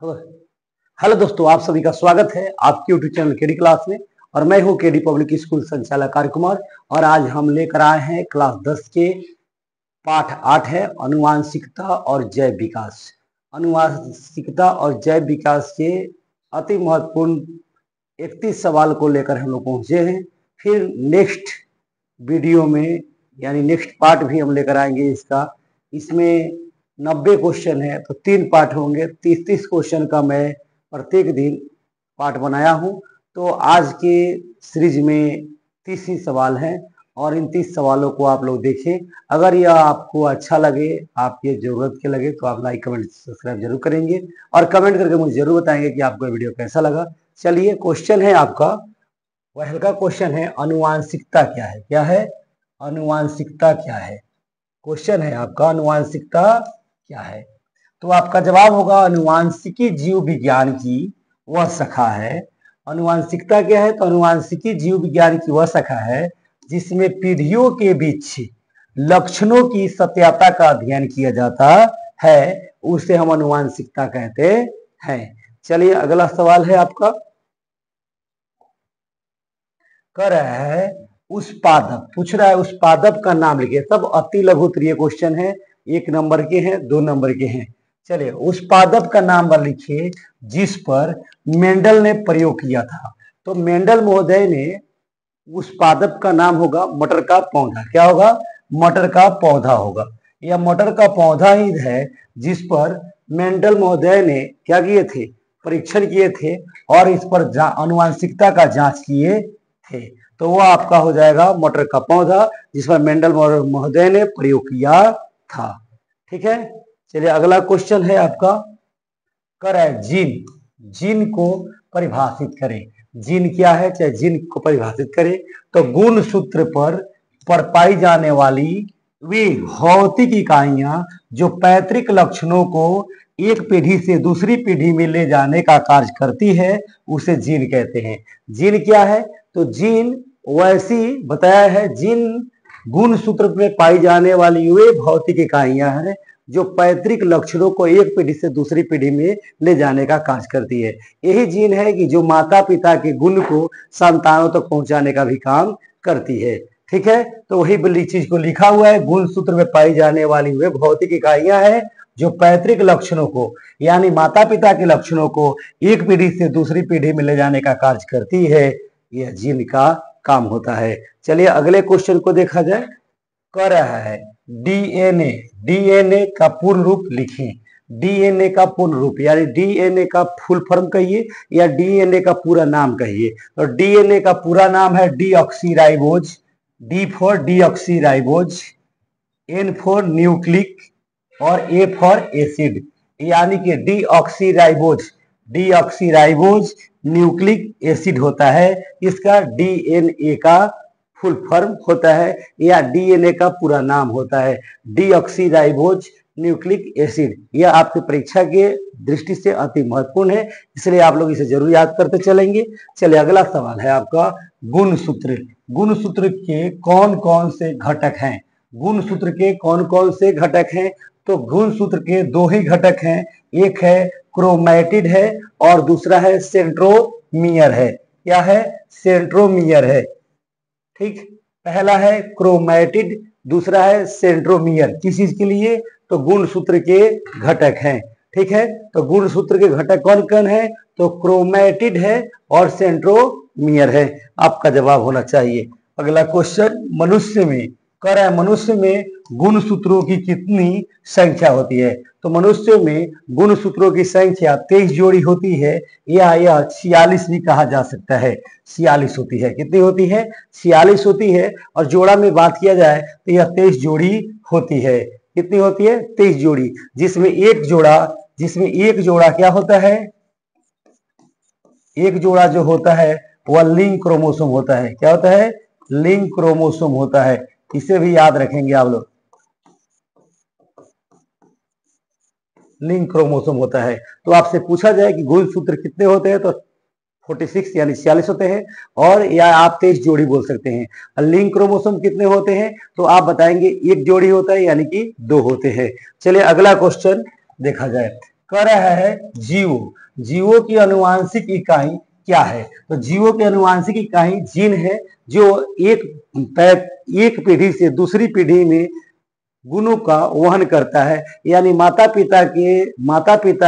Hello दोस्तों, आप सभी का स्वागत है आपके यूट्यूब चैनल केडी क्लास में। और मैं हूं केडी पब्लिक स्कूल संचालक आर्य कुमार। और आज हम लेकर आए हैं क्लास 10 के पाठ 8 है अनुवांशिकता और जैव विकास। अनुवांशिकता और जैव विकास के अति महत्वपूर्ण 31 सवाल को लेकर हम लोग पहुंचे हैं। फिर नेक्स्ट वीडियो में यानी नेक्स्ट पार्ट भी हम लेकर आएंगे इसमें 90 क्वेश्चन है तो 3 पार्ट होंगे। 30 क्वेश्चन का मैं प्रत्येक दिन पार्ट बनाया हूं। तो आज के सीरीज में 30 ही सवाल हैं और इन 30 सवालों को आप लोग देखें। अगर यह आपको अच्छा लगे, आपके जरूरत के लगे तो आप लाइक कमेंट सब्सक्राइब जरूर करेंगे और कमेंट करके मुझे जरूर बताएंगे कि आपको वीडियो कैसा लगा। चलिए, क्वेश्चन है आपका, पहला का क्वेश्चन है अनुवांशिकता क्या है। क्या है? अनुवांशिकता क्या है? क्वेश्चन है आपका अनुवांशिकता क्या है। तो आपका जवाब होगा अनुवांशिकी जीव विज्ञान की वह शाखा है। अनुवांशिकता क्या है? तो अनुवांशिकी जीव विज्ञान की वह शाखा है जिसमें पीढ़ियों के बीच लक्षणों की सत्यता का अध्ययन किया जाता है, उसे हम अनुवांशिकता कहते हैं। चलिए, अगला सवाल है आपका, कह रहा है उस पादप, पूछ रहा है उस पादप का नाम लिखिए। सब अति लघु उत्तरीय क्वेश्चन है, 1 नंबर के हैं, 2 नंबर के हैं। चलिए, उस पादप का नाम लिखिए जिस पर मेंडल ने प्रयोग किया था। तो मेंडल महोदय ने उस पादप का नाम होगा मटर का पौधा। क्या होगा? मटर का पौधा होगा। यह मटर का पौधा ही है जिस पर मेंडल महोदय ने क्या किए थे? परीक्षण किए थे और इस पर अनुवांशिकता का जांच किए थे। तो वो आपका हो जाएगा मटर का पौधा जिस पर मेंडल महोदय ने प्रयोग किया था। ठीक है। चलिए, अगला क्वेश्चन है आपका, कर है जीन। जीन को परिभाषित करें। जीन क्या है? चाहे जीन को परिभाषित करें तो गुण सूत्र पर पाई जाने वाली वे भौतिक इकाइयां जो पैतृक लक्षणों को एक पीढ़ी से दूसरी पीढ़ी में ले जाने का कार्य करती है उसे जीन कहते हैं। जीन क्या है? तो जीन वैसी बताया है, जीन गुण सूत्र में पाई जाने वाली वे भौतिक इकाइयां हैं जो पैतृक लक्षणों को एक पीढ़ी से दूसरी पीढ़ी में ले जाने का कार्य करती है। यही जीन है कि जो माता पिता के गुण को संतानों तक पहुंचाने का भी काम करती है। ठीक है। तो वही चीज को लिखा हुआ है, गुण सूत्र में पाई जाने वाली वे भौतिक इकाइयां हैं जो पैतृक लक्षणों को यानी माता पिता के लक्षणों को एक पीढ़ी से दूसरी पीढ़ी में ले जाने का कार्य करती है। यह जीन का काम होता है। चलिए, अगले क्वेश्चन को देखा जाए। कह रहा है डीएनए। डीएनए का पूर्ण रूप लिखिए। डीएनए का पूर्ण रूप यानी डीएनए का फुल फॉर्म कहिए या डीएनए का पूरा नाम कहिए। तो डीएनए का पूरा नाम है deoxyribose. D for deoxyribose, N for nucleic और ए फॉर एसिड, यानी कि डीऑक्सीराइबोज। डीऑक्सीराइबोज न्यूक्लिक एसिड होता है, इसका डीएनए का फुल फॉर्म होता है या डीएनए का पूरा नाम होता है डीऑक्सीराइबोज न्यूक्लिक एसिड। यह आपकी परीक्षा के दृष्टि से अति महत्वपूर्ण है, इसलिए आप लोग इसे जरूर याद करते चलेंगे। चलिए, अगला सवाल है आपका गुण सूत्र। गुण सूत्र के कौन कौन से घटक हैं? गुण सूत्र के कौन कौन से घटक हैं? तो गुण सूत्र के 2 ही घटक हैं, एक है क्रोमैटिड है और दूसरा है सेंट्रोमियर है। क्या है? सेंट्रोमियर है। ठीक, पहला है क्रोमैटिड, दूसरा है सेंट्रोमियर। किस चीज के लिए? तो गुण सूत्र के घटक हैं। ठीक है। तो गुण सूत्र के घटक कौन कौन है? तो क्रोमैटिड है और सेंट्रोमियर है। आपका जवाब होना चाहिए। अगला क्वेश्चन, मनुष्य में कह रहा है मनुष्य में गुण सूत्रों की कितनी संख्या होती है? तो मनुष्य में गुण सूत्रों की संख्या 23 जोड़ी होती है या यह 46 भी कहा जा सकता है। 46 होती है। कितनी होती है? 46 होती है। और जोड़ा में बात किया जाए तो यह 23 जोड़ी होती है। कितनी होती है? 23 जोड़ी, जिसमें एक जोड़ा क्या होता है? एक जोड़ा जो होता है वह लिंक क्रोमोसोम होता है। क्या होता है? लिंक क्रोमोसोम होता है। इसे भी याद रखेंगे आप लोग, लिंक क्रोमोसोम होता है। तो आपसे पूछा जाए कि गुण सूत्र कितने होते हैं तो 46 यानी 46 होते हैं, और या आप 23 जोड़ी बोल सकते हैं। लिंक क्रोमोसोम कितने होते हैं तो आप बताएंगे एक जोड़ी होता है यानी कि 2 होते हैं। चलिए, अगला क्वेश्चन देखा जाए। कह रहा है जीवो, जीवो की अनुवांशिक इकाई क्या है? तो जीवो की अनुवांशिक इकाई जीन है, जो एक पीढ़ी से दूसरी पीढ़ी में गुणों का वहन करता है, यानी माता पिता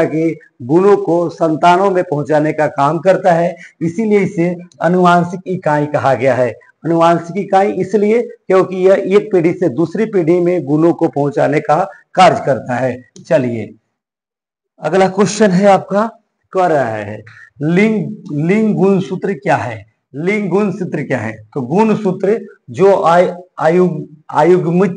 के गुणों को संतानों में पहुंचाने का काम करता है। इसीलिए इसे अनुवांशिक इकाई कहा गया है। अनुवांशिक इकाई इसलिए क्योंकि यह एक पीढ़ी से दूसरी पीढ़ी में गुणों को पहुंचाने का कार्य करता है। चलिए अगला क्वेश्चन है आपका, कह रहा है लिंग गुण सूत्र क्या है? लिंग गुण सूत्र क्या है? तो गुण सूत्र जो आयुग्मित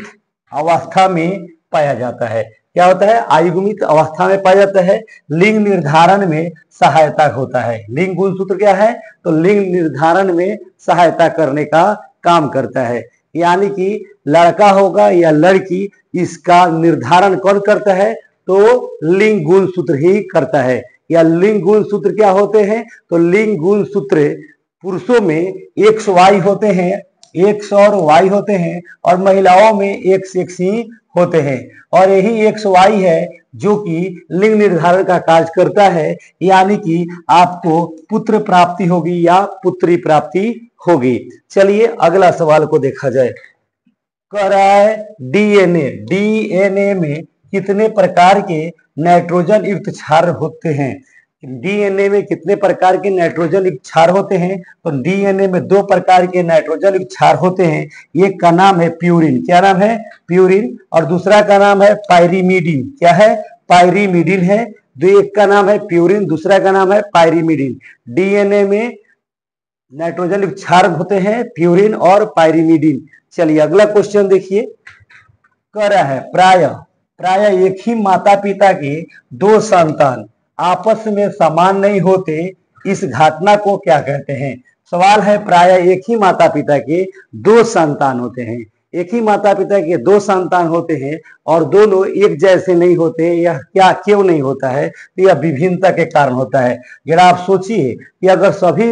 अवस्था में पाया जाता है। क्या होता है? आयुग्मित अवस्था में पाया जाता है, लिंग निर्धारण में सहायता होता है। लिंग गुण सूत्र क्या है? तो लिंग निर्धारण में सहायता करने का काम करता है, यानी कि लड़का होगा या लड़की, इसका निर्धारण कौन करता है? तो लिंग गुण सूत्र ही करता है। या लिंग गुण सूत्र क्या होते हैं? तो लिंग गुण सूत्र पुरुषों में एक्स वाई होते हैं, एक्स और वाई होते हैं, और महिलाओं में एक्स एक्स ही होते हैं। और यही एक्स वाई है जो कि लिंग निर्धारण का कार्य करता है, यानी कि आपको पुत्र प्राप्ति होगी या पुत्री प्राप्ति होगी। चलिए अगला सवाल को देखा जाए। कह रहा है डीएनए में कितने प्रकार के नाइट्रोजन युक्त क्षार होते हैं? डीएनए में कितने प्रकार के नाइट्रोजन युक्त क्षार होते हैं? तो डीएनए में 2 प्रकार के नाइट्रोजन युक्त क्षार होते हैं। एक का नाम है प्यूरिन। क्या नाम है? प्यूरिन। और दूसरा का नाम है पायरीमिडीन। क्या है? पायरीमिडीन है। एक का नाम है प्यूरिन, दूसरा का नाम है पायरीमिडीन। डीएनए में नाइट्रोजन युक्त क्षार होते हैं प्यूरिन और पायरीमिडीन। चलिए अगला क्वेश्चन देखिए। कह रहा है प्राय एक ही माता पिता के 2 संतान आपस में समान नहीं होते, इस घटना को क्या कहते हैं? सवाल है, प्राय एक ही माता पिता के 2 संतान होते हैं, एक ही माता पिता के 2 संतान होते हैं और दोनों एक जैसे नहीं होते, यह क्या क्यों नहीं होता है? तो यह विभिन्नता के कारण होता है। अगर आप सोचिए कि अगर सभी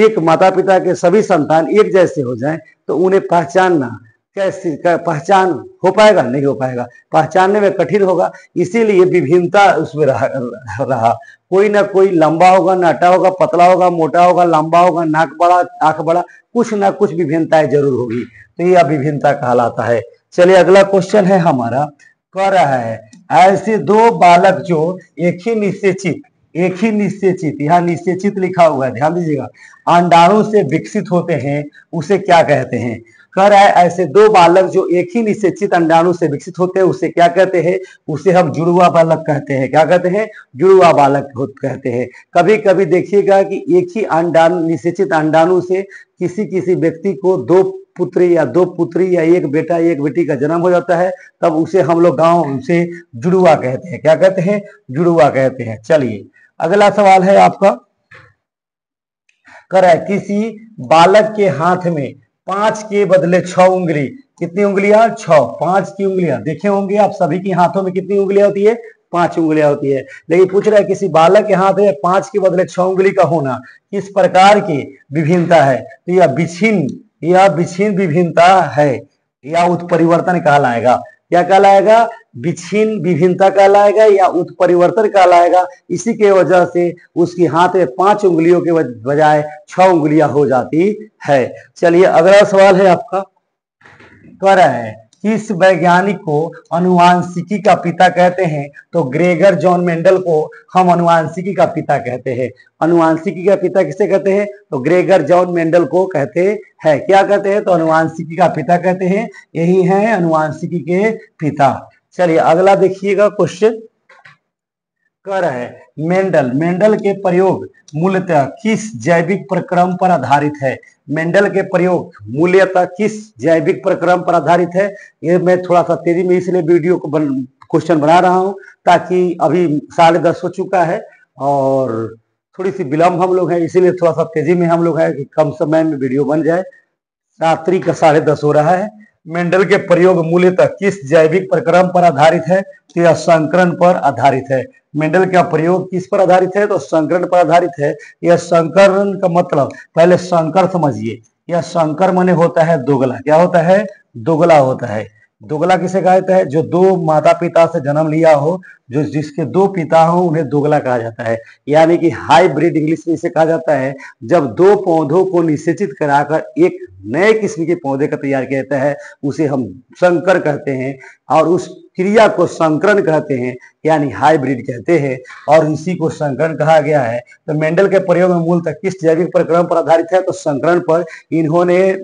एक माता पिता के सभी संतान एक जैसे हो जाएं तो उन्हें पहचानना कैसे पहचान हो पाएगा? नहीं हो पाएगा, पहचानने में कठिन होगा। इसीलिए विभिन्नता उसमें रहा। कोई ना कोई लंबा होगा, नाटा होगा, पतला होगा, मोटा होगा, लंबा होगा, नाक बड़ा, आंख बड़ा, कुछ ना कुछ विभिन्नताएं जरूर होगी, तो यह विभिन्नता कहलाता है। चलिए अगला क्वेश्चन है हमारा। कह रहा है ऐसे 2 बालक जो एक ही निश्चेचित, यहाँ निश्चेचित लिखा हुआ है, ध्यान दीजिएगा, अंडाणु से विकसित होते हैं, उसे क्या कहते हैं? कह रहा है ऐसे 2 बालक जो एक ही निश्चेचित अंडाणु से विकसित होते हैं, उसे क्या कहते हैं? उसे हम जुड़वा बालक कहते हैं। क्या कहते हैं? जुड़वा बालक कहते हैं। कभी कभी देखिएगा कि एक ही निश्चेचित अंडाणु से किसी व्यक्ति को 2 पुत्र या 2 पुत्री या एक बेटा एक बेटी का जन्म हो जाता है, तब उसे हम लोग गांव से जुड़वा कहते हैं। क्या कहते हैं? जुड़वा कहते हैं। चलिए अगला सवाल है आपका। कह रहा है किसी बालक के हाथ में 5 के बदले 6 उंगली, कितनी उंगलियां? 6। 5 की उंगलियां देखे होंगे आप सभी के हाथों में कितनी उंगलियां होती है? 5 उंगलियां होती है। लेकिन पूछ रहा है किसी बालक के हाथ में 5 के बदले 6 उंगली का होना किस प्रकार की विभिन्नता है? तो यह विच्छिन्न विभिन्नता है या उत्परिवर्तन कहलाएगा। क्या कहलाएगा? विच्छिन्न विभिन्नता कहलाएगा या उत्परिवर्तन कहलाएगा। इसी के वजह से उसके हाथ में 5 उंगलियों के बजाय 6 उंगलियां हो जाती है। चलिए अगला सवाल है आपका। कह रहा है किस वैज्ञानिक को अनुवांशिकी का पिता कहते हैं? तो ग्रेगर जॉन मेंडल को हम अनुवांशिकी का पिता कहते हैं। अनुवांशिकी का पिता किसे कहते हैं? तो ग्रेगर जॉन मेंडल को कहते हैं। क्या कहते हैं? तो अनुवांशिकी का पिता कहते हैं। यही है अनुवांशिकी के पिता। चलिए अगला देखिएगा क्वेश्चन। कह रहा है मेंडल के प्रयोग मूलतः किस जैविक प्रक्रम पर आधारित है? मेंडल के प्रयोग मूलतः किस जैविक प्रक्रम पर आधारित है? ये मैं थोड़ा सा तेजी में इसलिए वीडियो को क्वेश्चन बना रहा हूं ताकि अभी 10:30 हो चुका है और थोड़ी सी विलम्ब हम लोग है, इसीलिए थोड़ा सा तेजी में हम लोग है कि कम समय में वीडियो बन जाए। रात्रि का 10:30 हो रहा है। मेंडल के प्रयोग मूलतः किस जैविक प्रक्रम पर आधारित है? तो यह संकरण पर आधारित है। मेंडल का प्रयोग किस पर आधारित है? तो संकरण पर आधारित है। यह संकरण का मतलब पहले संकर समझिए। यह संकर माने होता है दोगला। क्या होता है? दोगला होता है। दोगला किसे कहा जाता है? जो दो माता पिता से जन्म लिया हो, जो जिसके दो पिता हो, उन्हें दोगला कहा जाता है। यानी कि हाइब्रिड इंग्लिश में इसे कहा जाता है जब दो पौधों को निषेचित कराकर एक नए किस्म के पौधे का तैयार किया जाता है, उसे हम संकर कहते हैं और उस क्रिया को संकरण कहते हैं, यानी हाइब्रिड कहते हैं और इसी को संकरण कहा गया है। तो मेंडल के प्रयोग में मूलतः किस जैविक प्रक्रम पर आधारित है? तो संकरण पर। इन्होंने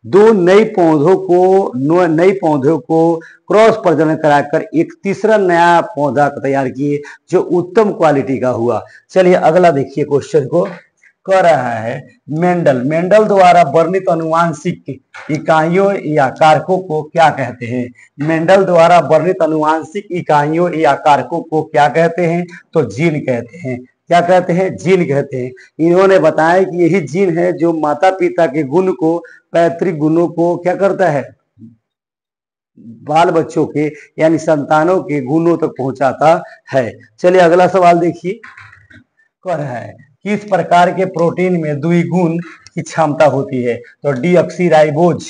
नई पौधों को क्रॉस प्रजनन कराकर एक तीसरा नया पौधा तैयार किए जो उत्तम क्वालिटी का हुआ। चलिए अगला देखिए क्वेश्चन को कह रहा है मेंडल द्वारा वर्णित अनुवांशिक इकाइयों या कारकों को क्या कहते हैं? मेंडल द्वारा वर्णित अनुवांशिक इकाइयों या कारकों को क्या कहते हैं? तो जीन कहते हैं। क्या कहते हैं? जीन कहते हैं। इन्होंने बताया कि यही जीन है जो माता पिता के गुण को, पैतृक गुणों को क्या करता है? बाल बच्चों के यानी संतानों के गुणों तक पहुंचाता है। चलिए अगला सवाल देखिए, कह रहा है किस प्रकार के प्रोटीन में द्विगुण की क्षमता होती है? तो डीऑक्सीराइबोज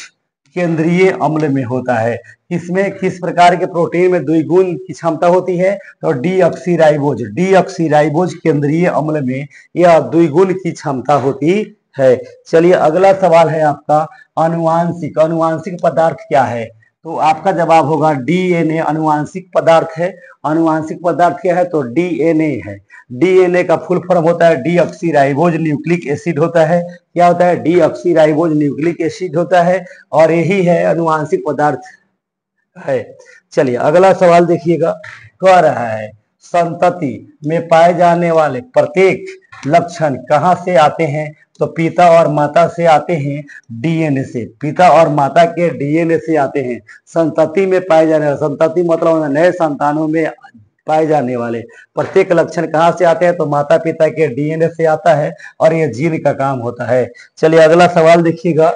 केंद्रीय अम्ल में होता है। इसमें किस प्रकार के प्रोटीन में द्विगुण की क्षमता होती है? तो डीऑक्सीराइबोज केंद्रीय अम्ल में यह द्विगुण की क्षमता होती है। चलिए अगला सवाल है आपका अनुवांशिक पदार्थ क्या है? तो आपका जवाब होगा डीएनए अनुवांशिक पदार्थ है। अनुवांशिक पदार्थ क्या है? तो डीएनए है। डीएनए का फुल फॉर्म होता है डीऑक्सीराइबोज न्यूक्लिक एसिड होता है। क्या होता है? डीऑक्सीराइबोज न्यूक्लिक एसिड होता है और यही है अनुवांशिक पदार्थ है। चलिए अगला सवाल देखिएगा, कह रहा है संतति में पाए जाने वाले प्रत्येक लक्षण कहां से आते हैं? तो पिता और माता से आते हैं, डीएनए से। पिता और माता के डीएनए से आते हैं। संतति में पाए जाने वाले, संतति मतलब नए संतानों में पाए जाने वाले प्रत्येक लक्षण कहां से आते हैं? तो माता पिता के डीएनए से आता है और यह जीन का काम होता है। चलिए अगला सवाल देखिएगा,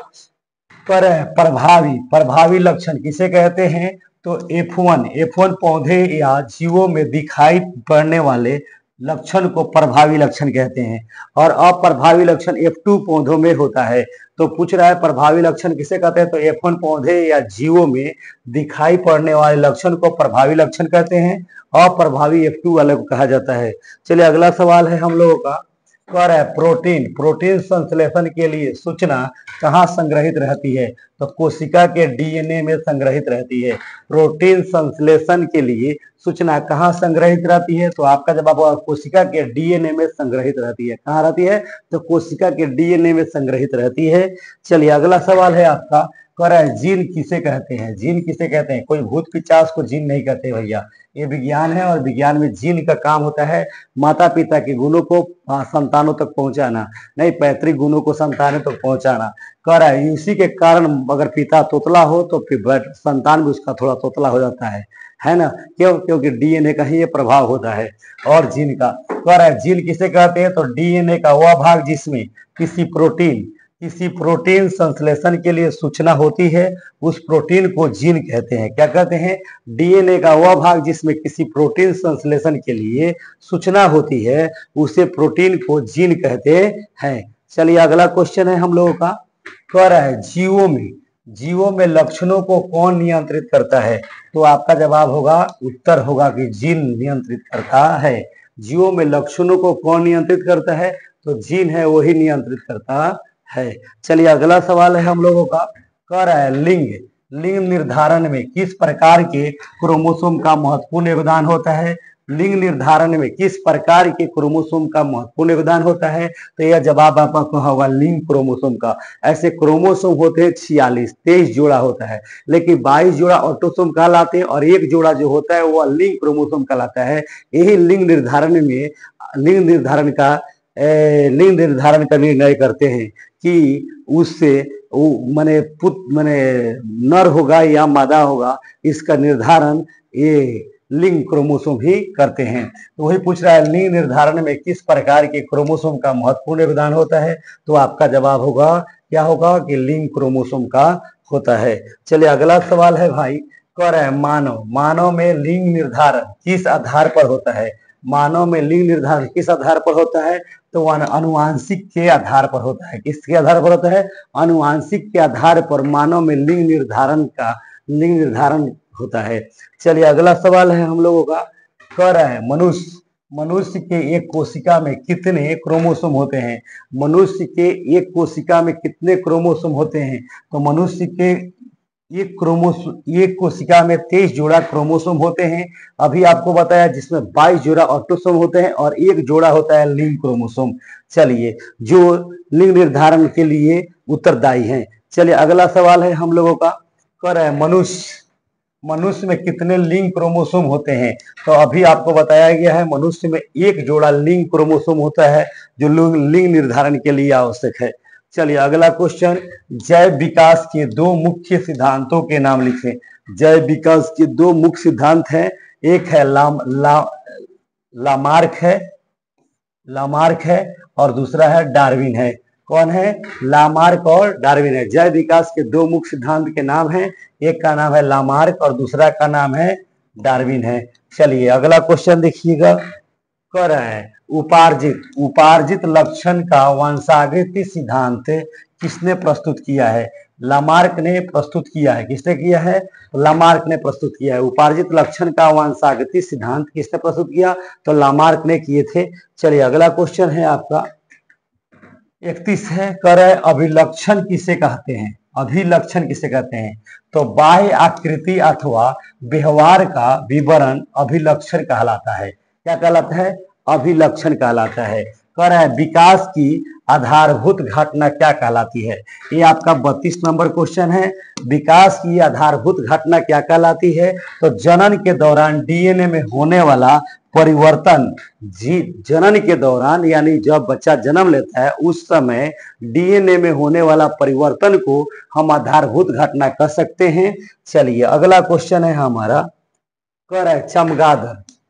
प्रभावी लक्षण किसे कहते हैं? तो F1 पौधे या जीवों में दिखाई पड़ने वाले लक्षण को प्रभावी लक्षण कहते हैं और अप्रभावी लक्षण F2 पौधों में होता है। तो पूछ रहा है प्रभावी लक्षण किसे कहते हैं? तो F1 पौधे या जीवों में दिखाई पड़ने वाले लक्षण को प्रभावी लक्षण कहते हैं, अप्रभावी F2 वाले को कहा जाता है। चलिए अगला सवाल है हम लोगों का, कह रहा है प्रोटीन संश्लेषण के लिए सूचना कहाँ संग्रहित रहती है? तो कोशिका के डीएनए में संग्रहित रहती है। प्रोटीन संश्लेषण के लिए सूचना कहाँ संग्रहित रहती है? तो आपका जवाब होगा कोशिका के डीएनए में संग्रहित रहती है। कहाँ रहती है? तो कोशिका के डीएनए में संग्रहित रहती है। चलिए अगला सवाल है आपका, कह रहा है जीन किसे कहते हैं? जीन किसे कहते हैं? कोई भूत पिचास को जीन नहीं कहते भैया, ये विज्ञान है और विज्ञान में जीन का काम होता है माता पिता के गुणों को संतानों तक पहुंचाना, नहीं पैतृक गुणों को संतानों तक पहुंचाना। कह रहा है इसी के कारण अगर पिता तोतला हो तो फिर संतान भी उसका थोड़ा तोतला हो जाता है ना? क्यों? क्योंकि डीएनए का ही ये प्रभाव होता है और जीन का। कह रहा है जीन किसे कहते हैं? तो डीएनए का वह भाग जिसमें किसी प्रोटीन संश्लेषण के लिए सूचना होती है, उस प्रोटीन को जीन कहते हैं। क्या कहते हैं? डीएनए का वह भाग जिसमें किसी प्रोटीन संश्लेषण के लिए सूचना होती है, उसे प्रोटीन को जीन कहते हैं। चलिए अगला क्वेश्चन है हम लोगों का, कह रहा है जीवों में लक्षणों को कौन नियंत्रित करता है? तो आपका जवाब होगा, उत्तर होगा कि जीन नियंत्रित करता है। जीवों में लक्षणों को कौन नियंत्रित करता है? तो जीन है वही नियंत्रित करता है। चलिए अगला सवाल है हम लोगों का, कह रहा है लिंग निर्धारण में किस प्रकार के क्रोमोसोम का महत्वपूर्ण योगदान होता है? लिंग निर्धारण में किस प्रकार के क्रोमोसोम का महत्वपूर्ण योगदान होता है? तो यह जवाब आपका होगा लिंग क्रोमोसोम का। ऐसे क्रोमोसोम होते हैं 46, 23 जोड़ा होता है, लेकिन 22 जोड़ा ऑटोसोम कहलाते हैं और एक जोड़ा जो होता है वह लिंग क्रोमोसोम कहलाता है। यही लिंग निर्धारण का निर्णय करते हैं कि उससे मने नर होगा या मादा होगा, इसका निर्धारण ये लिंग क्रोमोसोम ही करते हैं। तो वही पूछ रहा है लिंग निर्धारण में किस प्रकार के क्रोमोसोम का महत्वपूर्ण योगदान होता है? तो आपका जवाब होगा, क्या होगा कि लिंग क्रोमोसोम का होता है। चलिए अगला सवाल है भाई, कह रहा है मानव में लिंग निर्धारण किस आधार पर होता है? मानव में लिंग निर्धारण किस आधार पर होता है? तो अनुवांशिक के आधार पर होता है। किसके आधार पर होता है? अनुवांशिक के आधार पर मानव में लिंग निर्धारण का लिंग निर्धारण होता है। चलिए अगला सवाल है हम लोगों का, कह रहा है मनुष्य के एक कोशिका में कितने क्रोमोसोम होते हैं? मनुष्य के एक कोशिका में कितने क्रोमोसोम होते हैं? तो मनुष्य के एक कोशिका में 23 जोड़ा क्रोमोसोम होते हैं। अभी आपको बताया जिसमें 22 जोड़ा ऑटोसोम होते हैं और एक जोड़ा होता है लिंग क्रोमोसोम। चलिए जो लिंग निर्धारण के लिए उत्तरदायी हैं। चलिए अगला सवाल है हम लोगों का, कह रहा है मनुष्य में कितने लिंग क्रोमोसोम होते हैं? तो अभी आपको बताया गया है मनुष्य में एक जोड़ा लिंग क्रोमोसोम होता है जो लिंग निर्धारण के लिए आवश्यक है। चलिए अगला क्वेश्चन, जैव विकास के दो मुख्य सिद्धांतों के नाम लिखें। जैव विकास के दो मुख्य सिद्धांत हैं, एक है लामार्क है और दूसरा है डार्विन है। कौन है? लामार्क और डार्विन है। जैव विकास के दो मुख्य सिद्धांत के नाम हैं, एक का नाम है लामार्क और दूसरा का नाम है डार्विन है। चलिए अगला क्वेश्चन देखिएगा, कह रहा है उपार्जित लक्षण का वंशागति सिद्धांत किसने प्रस्तुत किया है? लामार्क ने प्रस्तुत किया है। किसने किया है? लामार्क ने प्रस्तुत किया है। उपार्जित लक्षण का वंशागति सिद्धांत किसने प्रस्तुत किया? तो लामार्क ने किए थे। चलिए अगला क्वेश्चन है आपका 31 है, कह रहा है अभिलक्षण किसे कहते हैं? अभिलक्षण किसे कहते हैं? तो बाह्य आकृति अथवा व्यवहार का विवरण अभिलक्षण कहलाता है। क्या कहलाता है? अभिलक्षण कहलाता है। कह रहा है विकास की आधारभूत घटना क्या कहलाती है? ये आपका 32 नंबर क्वेश्चन है। विकास की आधारभूत घटना क्या कहलाती है? तो जनन के दौरान डीएनए में होने वाला परिवर्तन, जनन के दौरान यानी जब बच्चा जन्म लेता है उस समय डीएनए में होने वाला परिवर्तन को हम आधारभूत घटना कह सकते हैं। चलिए अगला क्वेश्चन है हमारा, कह रहा है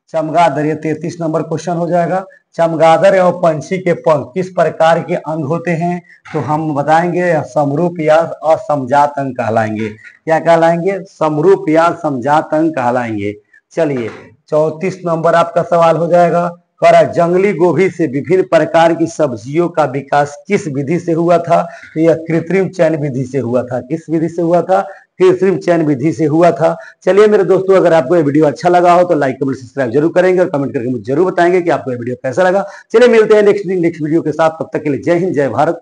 चमगादड़, ये 33 नंबर क्वेश्चन हो जाएगा। चमगादड़ एवं पंछी के पंख किस प्रकार के अंग होते हैं? तो हम बताएंगे समरूप या असमजात अंग कहलाएंगे। क्या कहलाएंगे? समरूप या समजात अंग कहलाएंगे। चलिए 34 नंबर आपका सवाल हो जाएगा, कह रहा है जंगली गोभी से विभिन्न प्रकार की सब्जियों का विकास किस विधि से हुआ था? तो यह कृत्रिम चयन विधि से हुआ था। किस विधि से हुआ था? कृत्रिम चयन विधि से हुआ था। चलिए मेरे दोस्तों, अगर आपको ये वीडियो अच्छा लगा हो तो लाइक कमेंट सब्सक्राइब जरूर करेंगे और कमेंट करके मुझे जरूर बताएंगे कि आपको ये वीडियो कैसा लगा। चलिए मिलते हैं नेक्स्ट वीडियो के साथ, तब तक के लिए जय हिंद जय भारत।